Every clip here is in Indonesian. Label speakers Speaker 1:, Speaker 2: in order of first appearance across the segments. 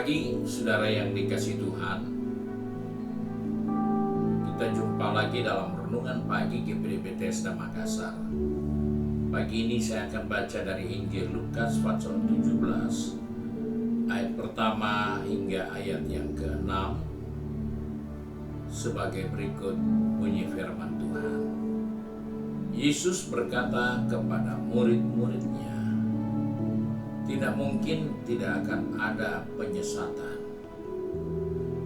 Speaker 1: pagi, saudara yang dikasihi Tuhan. Kita jumpa lagi dalam renungan pagi GPD Bethesda Makassar. Pagi ini saya akan baca dari Injil Lukas pasal 17 ayat pertama hingga ayat yang ke-6 sebagai berikut bunyi firman Tuhan. Yesus berkata kepada murid-muridnya, "Tidak mungkin tidak akan ada penyesatan,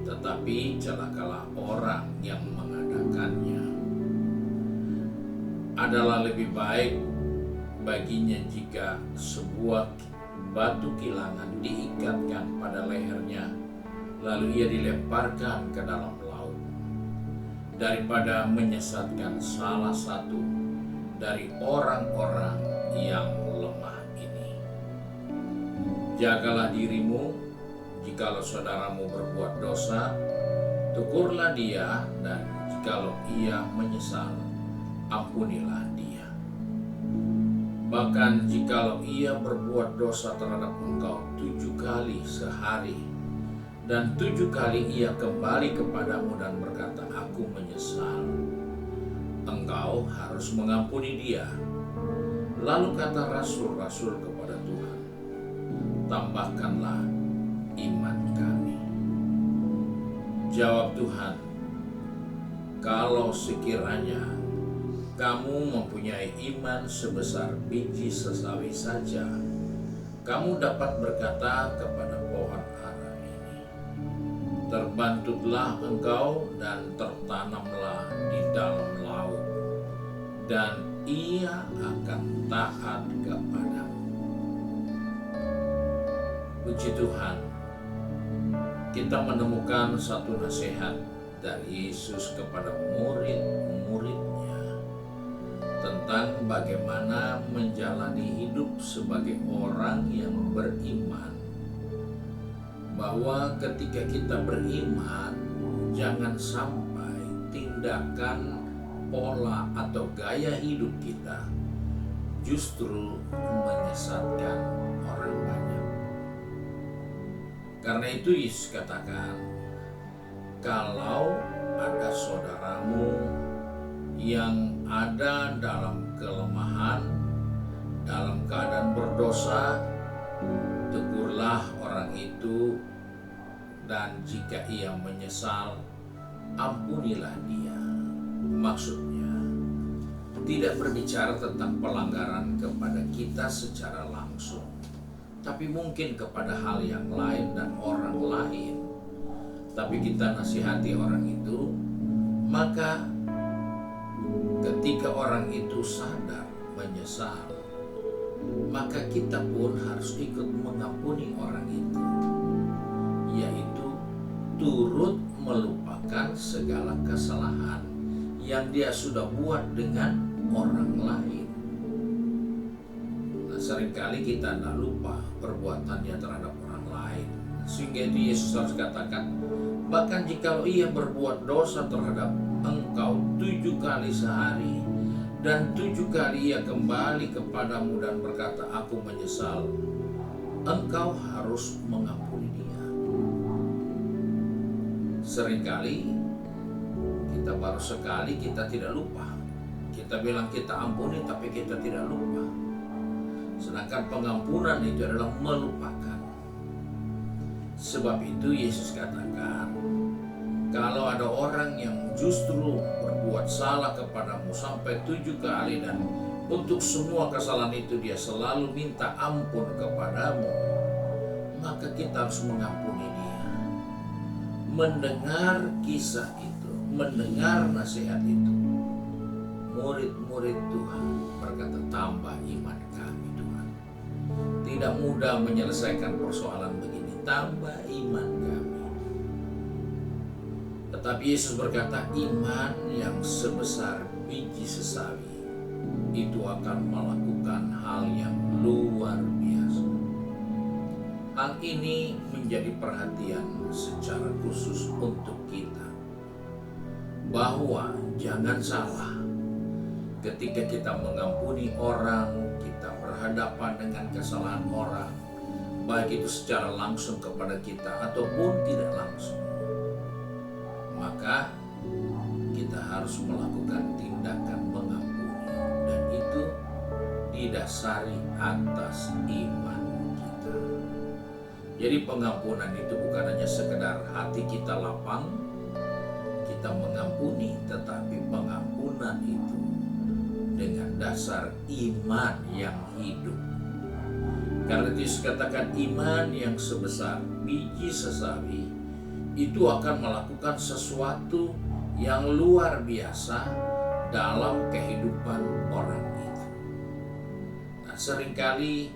Speaker 1: tetapi celakalah orang yang mengadakannya. Adalah lebih baik baginya jika sebuah batu kilangan diikatkan pada lehernya, lalu ia dilemparkan ke dalam laut, daripada menyesatkan salah satu dari orang-orang yang lemah ini. Jagalah dirimu, jikalau saudaramu berbuat dosa, tegurlah dia, dan jikalau ia menyesal, ampunilah dia. Bahkan jikalau ia berbuat dosa terhadap engkau 7 kali sehari, dan 7 kali ia kembali kepadamu dan berkata, 'Aku menyesal,' engkau harus mengampuni dia." Lalu kata rasul-rasul kepada Tuhan, "Tambahkanlah iman kami." Jawab Tuhan, "Kalau sekiranya kamu mempunyai iman sebesar biji sesawi saja, kamu dapat berkata kepada pohon ara ini, 'Terbantutlah engkau dan tertanamlah di dalam laut,' dan ia akan taat kepadamu." Puji Tuhan, kita menemukan satu nasihat dari Yesus kepada murid-muridnya tentang bagaimana menjalani hidup sebagai orang yang beriman. Bahwa ketika kita beriman, jangan sampai tindakan, pola atau gaya hidup kita justru menyesatkan orang banyak. Karena itu Yesus katakan, kalau ada saudaramu yang ada dalam kelemahan, dalam keadaan berdosa, tegurlah orang itu, dan jika ia menyesal, ampunilah dia. Maksudnya, tidak berbicara tentang pelanggaran kepada kita secara langsung, tapi mungkin kepada hal yang lain dan orang lain. Tapi kita nasihati orang itu, maka ketika orang itu sadar, menyesal, maka kita pun harus ikut mengampuni orang itu, yaitu turut melupakan segala kesalahan yang dia sudah buat dengan orang lain. Nah, seringkali kita tidak lupa perbuatannya terhadap orang lain, sehingga itu Yesus harus katakan, bahkan jikalau ia berbuat dosa terhadap engkau 7 kali sehari, dan 7 kali ia kembali kepadamu dan berkata, 'Aku menyesal,' engkau harus mengampuni dia. Seringkali kita baru sekali kita tidak lupa. Kita bilang kita ampuni tapi kita tidak lupa. Sedangkan pengampunan itu adalah melupakan. Sebab itu Yesus katakan, kalau ada orang yang justru berbuat salah kepadamu sampai 7 kali, dan untuk semua kesalahan itu dia selalu minta ampun kepadamu, maka kita harus mengampuni dia. Mendengar kisah itu, mendengar nasihat itu, murid-murid Tuhan berkata, "Tambah iman kami Tuhan." Tidak mudah menyelesaikan persoalan begini, tambah iman kami. Tetapi Yesus berkata, iman yang sebesar biji sesawi itu akan melakukan hal yang luar biasa. Hal ini menjadi perhatian secara khusus untuk kita, bahwa jangan salah, ketika kita mengampuni orang, kita berhadapan dengan kesalahan orang, baik itu secara langsung kepada kita ataupun tidak langsung, maka kita harus melakukan tindakan mengampuni, dan itu didasari atas iman kita. Jadi pengampunan itu bukan hanya sekedar hati kita lapang, kita mengampuni, tetapi pengampunan itu dengan dasar iman yang hidup. Karena Yesus katakan iman yang sebesar biji sesawi itu akan melakukan sesuatu yang luar biasa dalam kehidupan orang itu. Nah, seringkali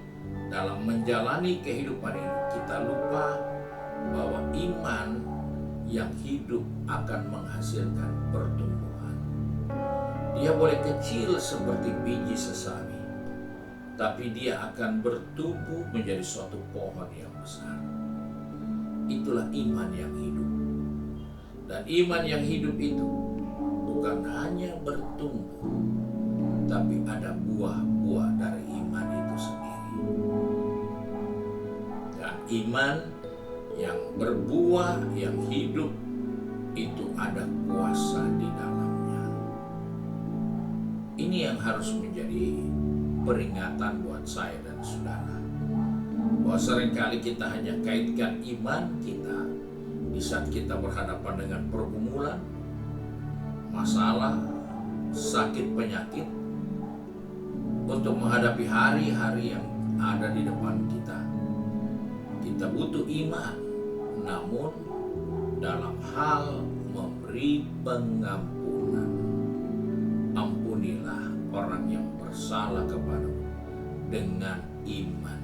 Speaker 1: dalam menjalani kehidupan ini kita lupa bahwa iman yang hidup akan menghasilkan pertumbuhan. Dia boleh kecil seperti biji sesawi, tapi dia akan bertumbuh menjadi suatu pohon yang besar. Itulah iman yang hidup. Dan iman yang hidup itu bukan hanya bertumbuh, tapi ada buah-buah dari iman itu sendiri. Dan iman yang berbuah, yang hidup, itu ada kuasa di dalamnya. Ini yang harus menjadi peringatan buat saya dan saudara, bahwa seringkali kita hanya kaitkan iman kita di saat kita berhadapan dengan pergumulan, masalah, sakit, penyakit, untuk menghadapi hari-hari yang ada di depan kita. Kita butuh iman, namun dalam hal memberi pengampunan. Ampunilah orang yang bersalah kepadamu dengan iman.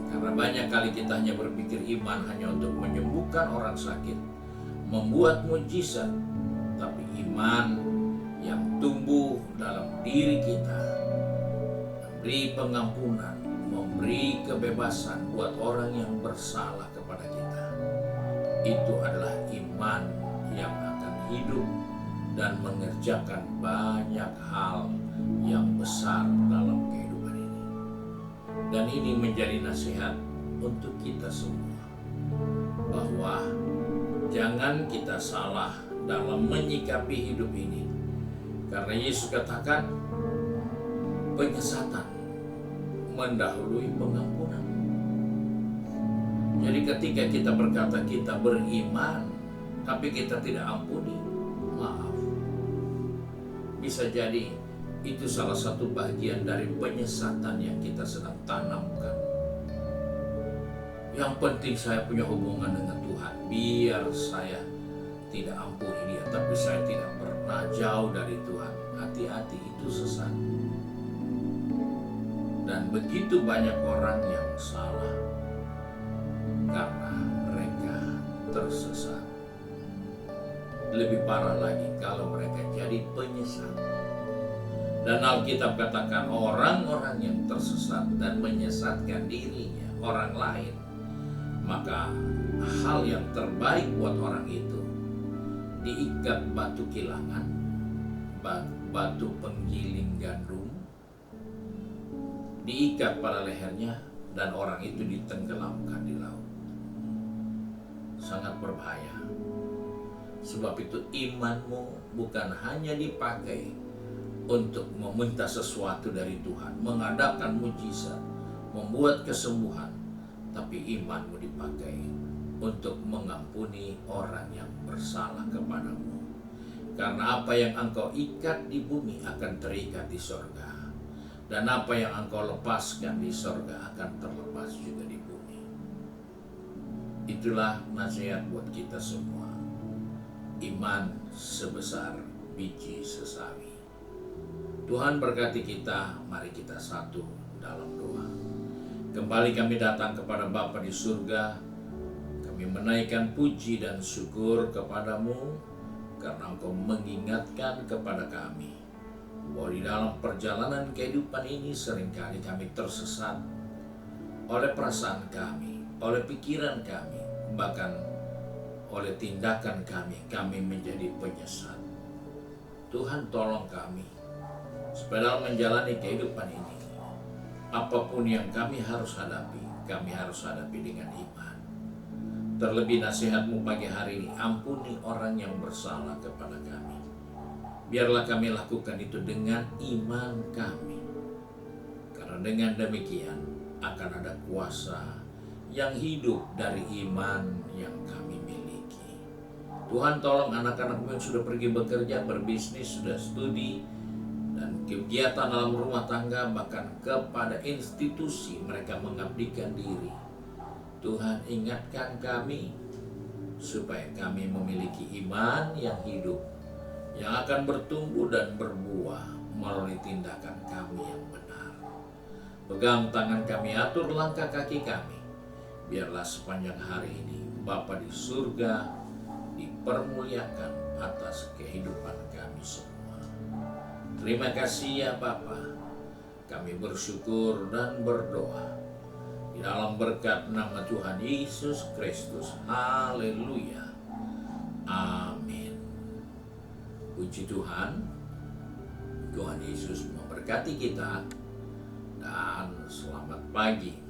Speaker 1: Karena banyak kali kita hanya berpikir iman hanya untuk menyembuhkan orang sakit, membuat mujizat, tapi iman yang tumbuh dalam diri kita, memberi pengampunan, memberi kebebasan buat orang yang bersalah kepada kita. Itu adalah iman yang akan hidup dan mengerjakan banyak hal yang besar dalam kehidupan ini. Dan ini menjadi nasihat untuk kita semua, bahwa jangan kita salah dalam menyikapi hidup ini. Karena Yesus katakan penyesatan mendahului pengampunan. Jadi ketika kita berkata kita beriman, tapi kita tidak ampuni, maaf, bisa jadi itu salah satu bagian dari penyesatan yang kita sedang tanamkan. Yang penting saya punya hubungan dengan Tuhan, biar saya tidak ampuni dia, tapi saya tidak pernah jauh dari Tuhan. Hati-hati, itu sesat. Dan begitu banyak orang yang salah karena mereka tersesat. Lebih parah lagi kalau mereka jadi penyesat. Dan Alkitab katakan orang-orang yang tersesat dan menyesatkan dirinya, orang lain, maka hal yang terbaik buat orang itu diikat batu kilangan, batu penggiling gandum, diikat pada lehernya, dan orang itu ditenggelamkan di laut. Sangat berbahaya. Sebab itu imanmu bukan hanya dipakai untuk meminta sesuatu dari Tuhan, mengadakan mujizat, membuat kesembuhan, tapi imanmu dipakai untuk mengampuni orang yang bersalah kepadamu. Karena apa yang engkau ikat di bumi akan terikat di sorga, dan apa yang engkau lepaskan di sorga akan terlepas juga di bumi. Itulah nasihat buat kita semua. Iman sebesar biji sesawi. Tuhan berkati kita, mari kita satu dalam doa. Kembali kami datang kepada Bapa di surga. Kami menaikkan puji dan syukur kepadamu karena Engkau mengingatkan kepada kami bahwa di dalam perjalanan kehidupan ini seringkali kami tersesat oleh perasaan kami, oleh pikiran kami, bahkan oleh tindakan kami menjadi penyesat. Tuhan tolong kami supaya dalam menjalani kehidupan ini apapun yang kami harus hadapi dengan iman. Terlebih nasihat-Mu pagi hari ini, ampuni orang yang bersalah kepada kami. Biarlah kami lakukan itu dengan iman kami. Karena dengan demikian akan ada kuasa yang hidup dari iman yang kami miliki. Tuhan, tolong anak-anak-Mu yang sudah pergi bekerja, berbisnis, sudah studi, dan kegiatan dalam rumah tangga, bahkan kepada institusi mereka mengabdikan diri. Tuhan, ingatkan kami supaya kami memiliki iman yang hidup, yang akan bertumbuh dan berbuah melalui tindakan kami yang benar. Pegang tangan kami, atur langkah kaki kami. Biarlah sepanjang hari ini Bapa di surga dipermuliakan atas kehidupan kami semua. Terima kasih ya Bapa. Kami bersyukur dan berdoa di dalam berkat nama Tuhan Yesus Kristus. Haleluya. Amin. Puji Tuhan. Tuhan Yesus memberkati kita dan selamat pagi.